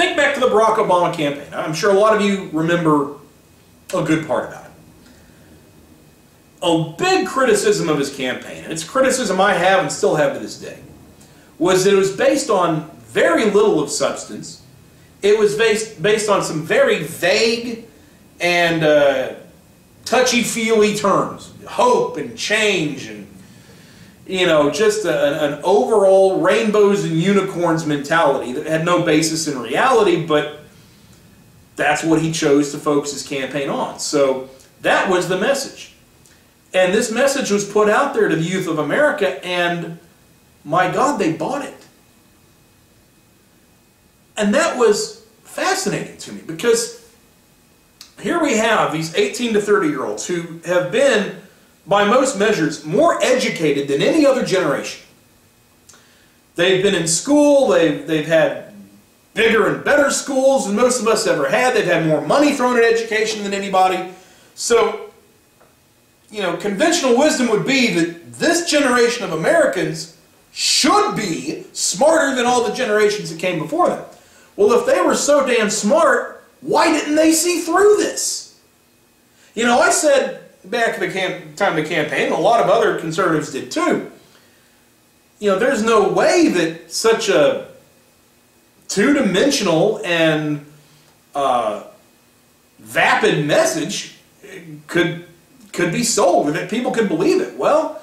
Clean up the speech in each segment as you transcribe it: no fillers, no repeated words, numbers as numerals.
Think back to the Barack Obama campaign. I'm sure a lot of you remember a good part about it. A big criticism of his campaign, and it's a criticism I have and still have to this day, was that it was based on very little of substance. It was based on some very vague and touchy-feely terms. Hope and change and, you know, just an overall rainbows and unicorns mentality that had no basis in reality, but that's what he chose to focus his campaign on. So that was the message. And this message was put out there to the youth of America, and my God, they bought it. And that was fascinating to me, because here we have these 18 to 30-year-olds who have been, by most measures, more educated than any other generation. They've been in school, they've had bigger and better schools than most of us ever had, they've had more money thrown at education than anybody. So, you know, conventional wisdom would be that this generation of Americans should be smarter than all the generations that came before them. Well, if they were so damn smart, why didn't they see through this? You know, I said back at the time of the campaign, and a lot of other conservatives did too, you know, there's no way that such a two-dimensional and vapid message could be sold, or that people could believe it. Well,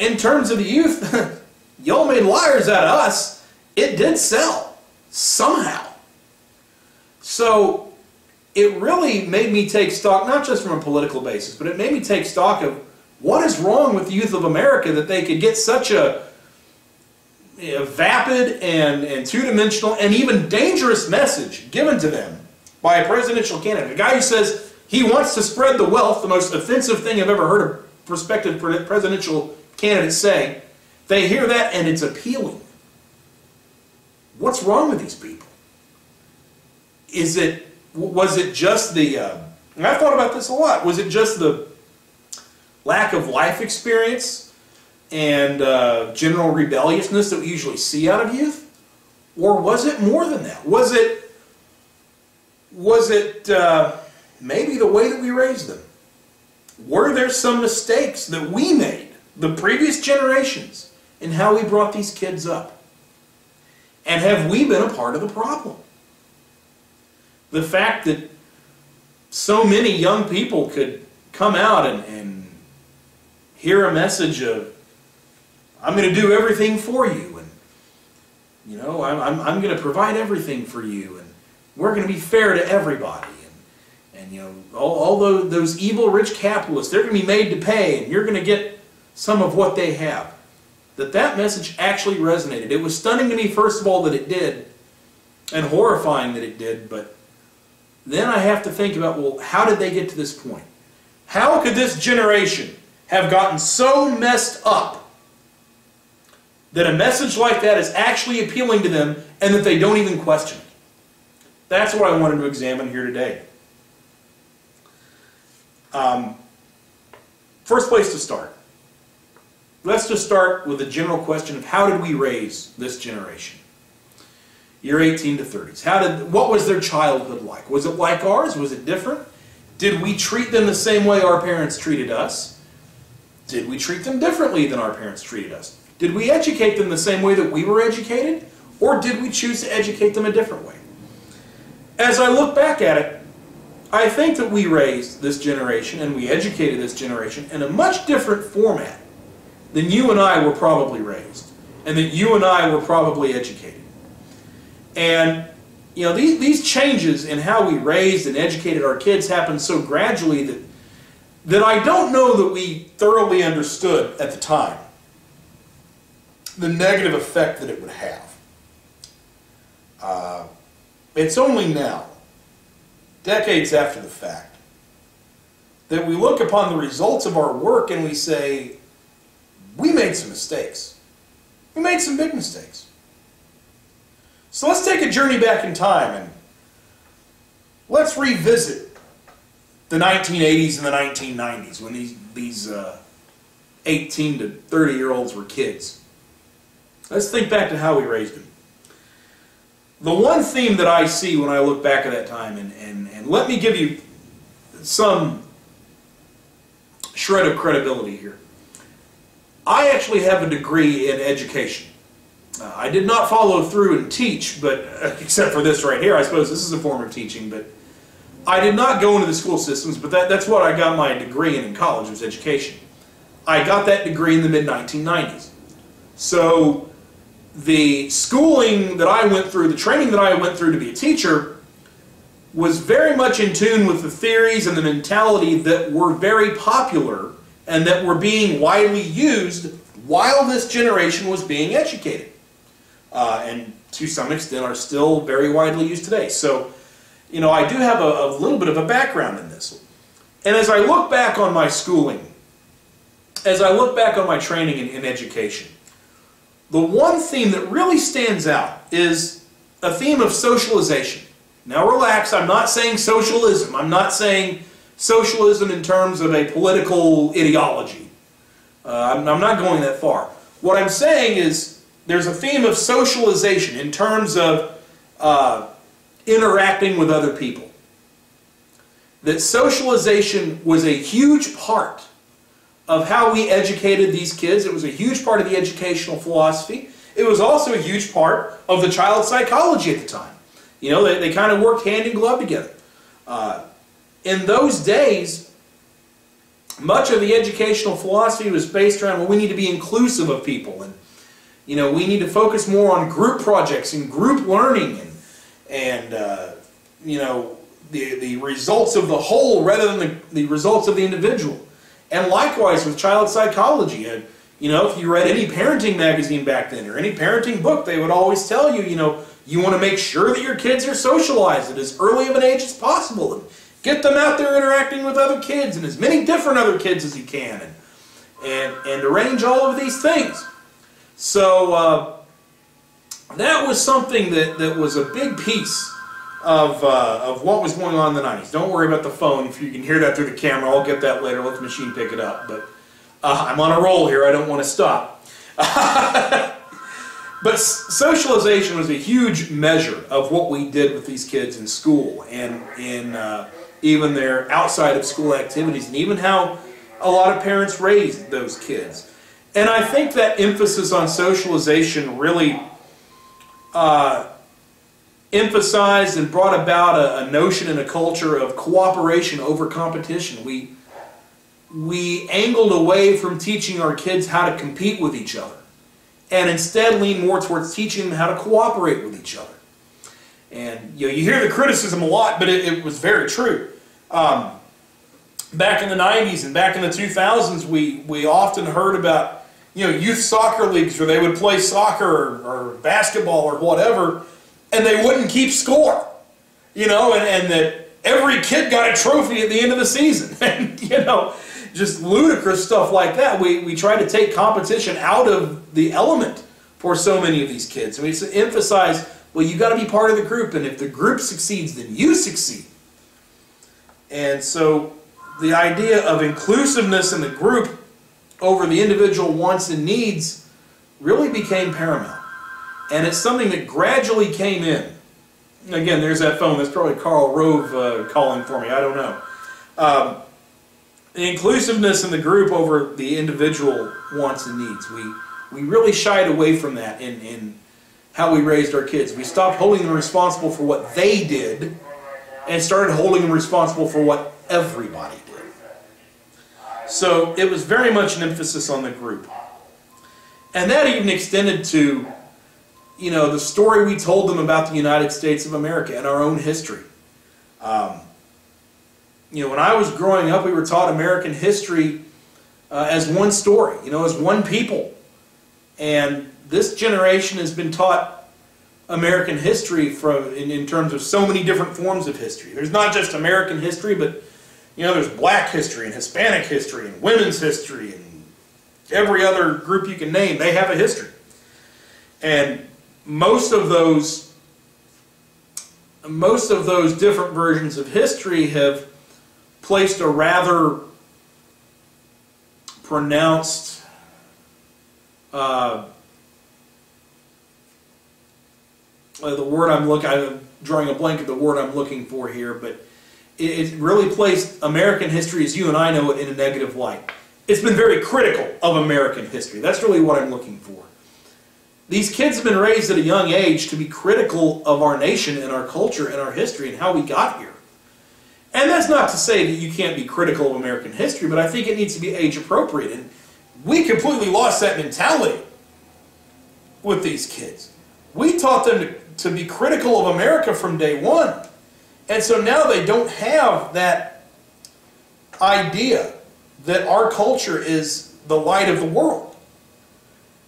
in terms of the youth, y'all made liars out of us. It did sell, somehow. So it really made me take stock, not just from a political basis, but it made me take stock of what is wrong with the youth of America that they could get such a vapid and two-dimensional and even dangerous message given to them by a presidential candidate. A guy who says he wants to spread the wealth, the most offensive thing I've ever heard a prospective presidential candidate say. They hear that and it's appealing. What's wrong with these people? Was it just the, and I've thought about this a lot, was it just the lack of life experience and general rebelliousness that we usually see out of youth? Or was it more than that? Was it maybe the way that we raised them? Were there some mistakes that we made, the previous generations, in how we brought these kids up? And have we been a part of the problem? The fact that so many young people could come out and hear a message of, I'm going to do everything for you, and you know, I'm going to provide everything for you, and we're going to be fair to everybody. And you know, all those evil rich capitalists, they're going to be made to pay, and you're going to get some of what they have. That message actually resonated. It was stunning to me, first of all, that it did, and horrifying that it did, but then I have to think about, well, how did they get to this point? How could this generation have gotten so messed up that a message like that is actually appealing to them and that they don't even question it? That's what I wanted to examine here today. First place to start. Let's just start with the general question of how did we raise this generation? You're 18 to 30s. What was their childhood like? Was it like ours? Was it different? Did we treat them the same way our parents treated us? Did we treat them differently than our parents treated us? Did we educate them the same way that we were educated? Or did we choose to educate them a different way? As I look back at it, I think that we raised this generation and we educated this generation in a much different format than you and I were probably raised, and that you and I were probably educated. And you know, these changes in how we raised and educated our kids happened so gradually that I don't know that we thoroughly understood at the time the negative effect that it would have. It's only now, decades after the fact, that we look upon the results of our work and we say, we made some mistakes. We made some big mistakes. So let's take a journey back in time and let's revisit the 1980s and the 1990s when these 18 to 30-year-olds were kids. Let's think back to how we raised them. the one theme that I see when I look back at that time, and let me give you some shred of credibility here. I actually have a degree in education. I did not follow through and teach, but except for this right here, I suppose this is a form of teaching, but I did not go into the school systems, but that's what I got my degree in college, was education. I got that degree in the mid-1990s. So the schooling that I went through, the training that I went through to be a teacher, was very much in tune with the theories and the mentality that were very popular and that were being widely used while this generation was being educated. And to some extent are still very widely used today. So, you know, I do have a little bit of a background in this. And as I look back on my schooling, as I look back on my training in education, the one theme that really stands out is a theme of socialization. Now relax, I'm not saying socialism. I'm not saying socialism in terms of a political ideology. I'm not going that far. What I'm saying is there's a theme of socialization in terms of interacting with other people. That socialization was a huge part of how we educated these kids. It was a huge part of the educational philosophy. It was also a huge part of the child psychology at the time. You know, they kind of worked hand in glove together. In those days, much of the educational philosophy was based around, well, we need to be inclusive of people, and you know, we need to focus more on group projects and group learning, and you know, the results of the whole rather than the results of the individual. And likewise with child psychology. And you know, if you read any parenting magazine back then or any parenting book, they would always tell you, you know, you want to make sure that your kids are socialized at as early of an age as possible, and get them out there interacting with other kids and as many different other kids as you can, and arrange all of these things. So that was something that was a big piece of what was going on in the 90s. Don't worry about the phone. If you can hear that through the camera, I'll get that later. Let the machine pick it up. But I'm on a roll here. I don't want to stop. But socialization was a huge measure of what we did with these kids in school and in even their outside of school activities, and even how a lot of parents raised those kids. And I think that emphasis on socialization really emphasized and brought about a notion and a culture of cooperation over competition. We angled away from teaching our kids how to compete with each other, and instead leaned more towards teaching them how to cooperate with each other. And you know, you hear the criticism a lot, but it was very true. Back in the 90s and back in the 2000s, we often heard about, you know, youth soccer leagues where they would play soccer or basketball or whatever, and they wouldn't keep score, you know, and that every kid got a trophy at the end of the season. And, you know, just ludicrous stuff like that. We try to take competition out of the element for so many of these kids. And we emphasize, well, you got to be part of the group, and if the group succeeds, then you succeed. And so the idea of inclusiveness in the group over the individual wants and needs really became paramount. And it's something that gradually came in. Again, there's that phone. That's probably Carl Rove calling for me. I don't know. The inclusiveness in the group over the individual wants and needs. We really shied away from that in how we raised our kids. We stopped holding them responsible for what they did and started holding them responsible for what everybody did. So it was very much an emphasis on the group. And that even extended to, you know, the story we told them about the United States of America and our own history. You know, when I was growing up, we were taught American history as one story, you know, as one people. And this generation has been taught American history in terms of so many different forms of history. There's not just American history, but, you know, there's black history and Hispanic history and women's history and every other group you can name. They have a history. And most of those different versions of history have placed a rather pronounced I'm drawing a blank at the word I'm looking for here, but it really placed American history as you and I know it in a negative light. It's been very critical of American history. That's really what I'm looking for. These kids have been raised at a young age to be critical of our nation and our culture and our history and how we got here. And that's not to say that you can't be critical of American history, but I think it needs to be age appropriate. And we completely lost that mentality with these kids. We taught them to be critical of America from day one. And so now they don't have that idea that our culture is the light of the world.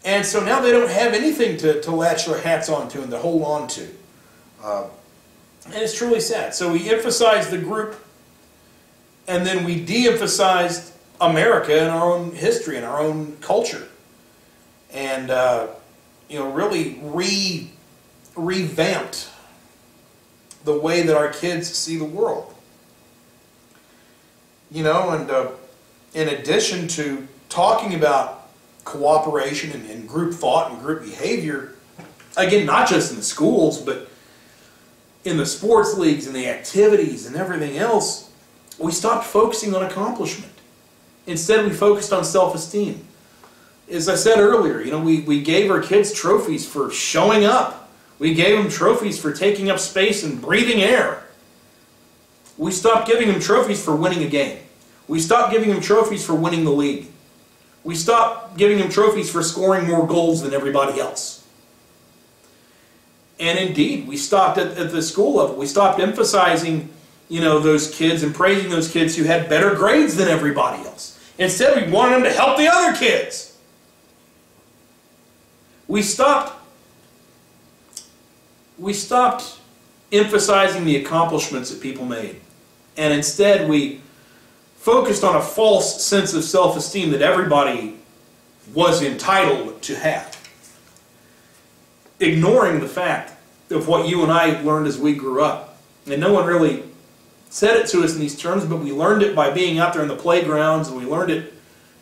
And so now they don't have anything to latch their hats onto and to hold on to. And it's truly sad. So we emphasized the group, and then we de-emphasized America and our own history and our own culture. And, really revamped the way that our kids see the world. And in addition to talking about cooperation and group thought and group behavior, again, not just in the schools, but in the sports leagues and the activities and everything else, we stopped focusing on accomplishment. Instead, we focused on self-esteem. As I said earlier, we gave our kids trophies for showing up. We gave them trophies for taking up space and breathing air. We stopped giving them trophies for winning a game. We stopped giving them trophies for winning the league. We stopped giving them trophies for scoring more goals than everybody else. And indeed, we stopped at the school level. We stopped emphasizing, those kids and praising those kids who had better grades than everybody else. Instead, we wanted them to help the other kids. We stopped emphasizing the accomplishments that people made. And instead, we focused on a false sense of self-esteem that everybody was entitled to have, ignoring the fact of what you and I learned as we grew up. And no one really said it to us in these terms, but we learned it by being out there in the playgrounds, and we learned it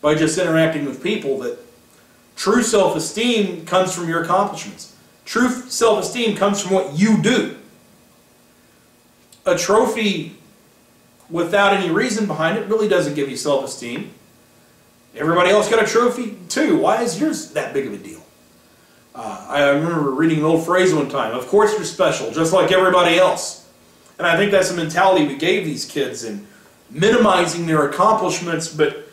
by just interacting with people, that true self-esteem comes from your accomplishments. True self-esteem comes from what you do. A trophy without any reason behind it really doesn't give you self-esteem. Everybody else got a trophy too. Why is yours that big of a deal? I remember reading an old phrase one time, of course you're special, just like everybody else. And I think that's the mentality we gave these kids in minimizing their accomplishments, but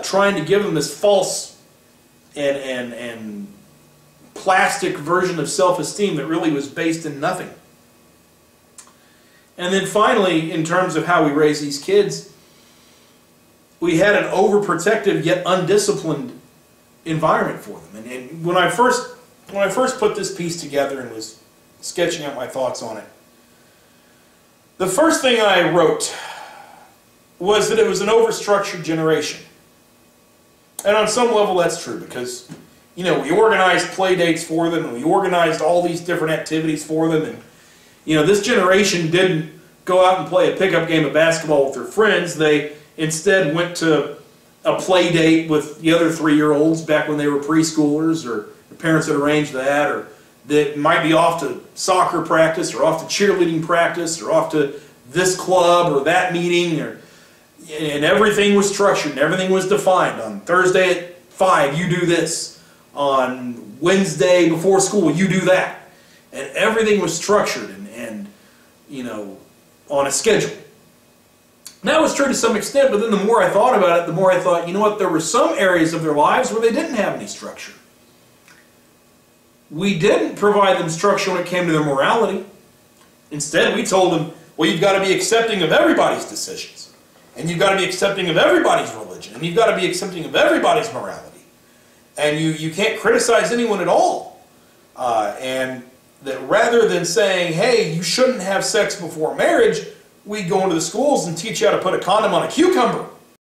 trying to give them this false and plastic version of self-esteem that really was based in nothing. And then finally, in terms of how we raise these kids, we had an overprotective yet undisciplined environment for them. And when I first put this piece together and was sketching out my thoughts on it, the first thing I wrote was that it was an overstructured generation. And on some level that's true, because we organized play dates for them, and we organized all these different activities for them, and this generation didn't go out and play a pickup game of basketball with their friends. They instead went to a play date with the other 3-year-olds back when they were preschoolers, or their parents had arranged that, or they might be off to soccer practice, or off to cheerleading practice, or off to this club or that meeting, and everything was structured and everything was defined. On Thursday at 5, you do this. On Wednesday before school, you do that. And everything was structured and on a schedule. And that was true to some extent, but then the more I thought about it, the more I thought, there were some areas of their lives where they didn't have any structure. We didn't provide them structure when it came to their morality. Instead, we told them, well, you've got to be accepting of everybody's decisions. And you've got to be accepting of everybody's religion. And you've got to be accepting of everybody's morality. And you can't criticize anyone at all. And that rather than saying, hey, you shouldn't have sex before marriage, we go into the schools and teach you how to put a condom on a cucumber.